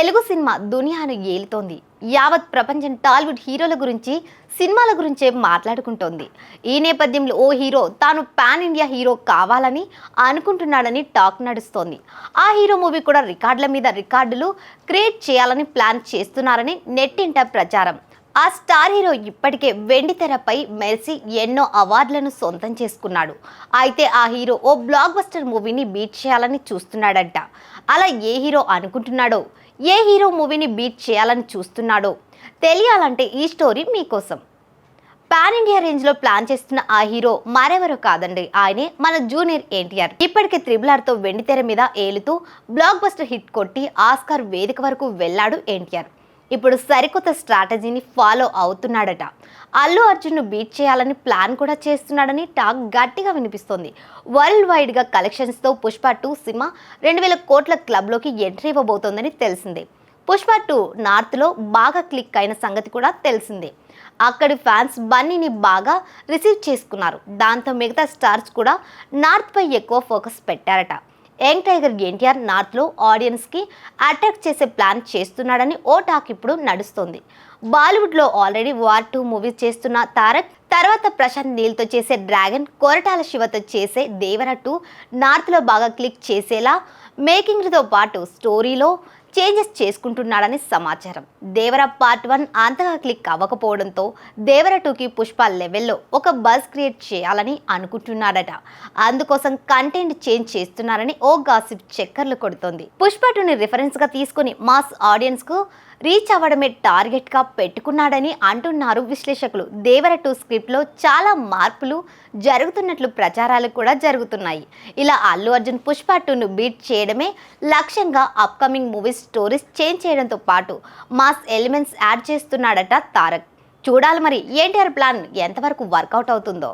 Telugu cinema దునియాను ఏలుతోంది. యావత్ ప్రపంచం టాలీవుడ్ హీరోల గురించి, సినిమాల గురించే మాట్లాడుకుంటోంది. ఈ నేపథ్యంలో ఓ హీరో తాను పాన్ ఇండియా హీరో కావాలని అనుకుంటున్నాడని టాక్ నడుస్తోంది. ఆ హీరో మూవీ కూడా రికార్డుల మీద రికార్డులు క్రియేట్ చేయాలని ప్లాన్ చేస్తున్నారని నెట్టింట ప్రచారం. ఆ స్టార్ హీరో ఇప్పటికే వెండి తెరపై మెరిసి ఎన్నో అవార్డులను సొంతం చేసుకున్నాడు. అయితే ఆ హీరో ఓ బ్లాక్ బస్టర్ మూవీని బీట్ చేయాలని చూస్తున్నాడంట. అలా ఏ హీరో అనుకుంటున్నాడో, ఏ హీరో మూవీని బీట్ చేయాలని చూస్తున్నాడో తెలియాలంటే ఈ స్టోరీ మీకోసం. పాన్ ఇండియా రేంజ్ లో ప్లాన్ చేస్తున్న ఆ హీరో మరెవరో కాదండి, ఆయనే మన జూనియర్ ఎన్టీఆర్. ఇప్పటికే త్రిబుల్ తో వెండి తెర మీద ఏలుతూ బ్లాక్ బస్టర్ హిట్ కొట్టి ఆస్కార్ వేదిక వరకు వెళ్ళాడు ఎన్టీఆర్. ఇప్పుడు సరికొత్త స్ట్రాటజీని ఫాలో అవుతున్నాడట. అల్లు అర్జున్ను బీట్ చేయాలని ప్లాన్ కూడా చేస్తున్నాడని టాక్ గట్టిగా వినిపిస్తోంది. వరల్డ్ వైడ్గా కలెక్షన్స్తో పుష్ప 2 సినిమా 2000 కోట్ల క్లబ్లోకి ఎంట్రీ ఇవ్వబోతోందని తెలిసిందే. పుష్ప 2 నార్త్లో బాగా క్లిక్ అయిన సంగతి కూడా తెలిసిందే. అక్కడి ఫ్యాన్స్ బన్నీని బాగా రిసీవ్ చేసుకున్నారు. దాంతో మిగతా స్టార్స్ కూడా నార్త్పై ఎక్కువ ఫోకస్ పెట్టారట. యంగ్ టైగర్ ఎన్టీఆర్ నార్త్లో ఆడియన్స్కి అట్రాక్ట్ చేసే ప్లాన్ చేస్తున్నాడని ఓ టాక్ ఇప్పుడు నడుస్తోంది. బాలీవుడ్లో ఆల్రెడీ వార్ 2 మూవీ చేస్తున్న తారక్ తర్వాత ప్రశాంత్ నీల్తో చేసే డ్రాగన్, కొరటాల శివతో చేసే దేవర 2 నార్త్లో బాగా క్లిక్ చేసేలా మేకింగ్తో పాటు స్టోరీలో చేంజెస్ చేసుకుంటున్నాడని సమాచారం. దేవర పార్ట్ 1 అంతగా క్లిక్ అవ్వకపోవడంతో దేవర 2కి పుష్ప లెవెల్లో ఒక బజ్ క్రియేట్ చేయాలని అనుకుంటున్నాడట. అందుకోసం కంటెంట్ చేంజ్ చేస్తున్నారని ఓ గాసిప్ చక్కర్లు కొడుతోంది. పుష్ప 2ని రిఫరెన్స్ గా తీసుకుని మాస్ ఆడియన్స్ కు రీచ్ అవ్వడమే టార్గెట్ గా పెట్టుకున్నాడని అంటున్నారు విశ్లేషకులు. దేవర 2 స్క్రిప్ట్ లో చాలా మార్పులు జరుగుతున్నట్లు ప్రచారాలు కూడా జరుగుతున్నాయి. ఇలా అల్లు అర్జున్ పుష్ప 2ను బీట్ చేయడమే లక్ష్యంగా అప్కమింగ్ మూవీస్ స్టోరీస్ చేంజ్ చేయడంతో పాటు మాస్ ఎలిమెంట్స్ యాడ్ చేస్తున్నాడట తారక్. చూడాలి మరి ఎన్టీఆర్ ప్లాన్ ఎంతవరకు వర్కౌట్ అవుతుందో.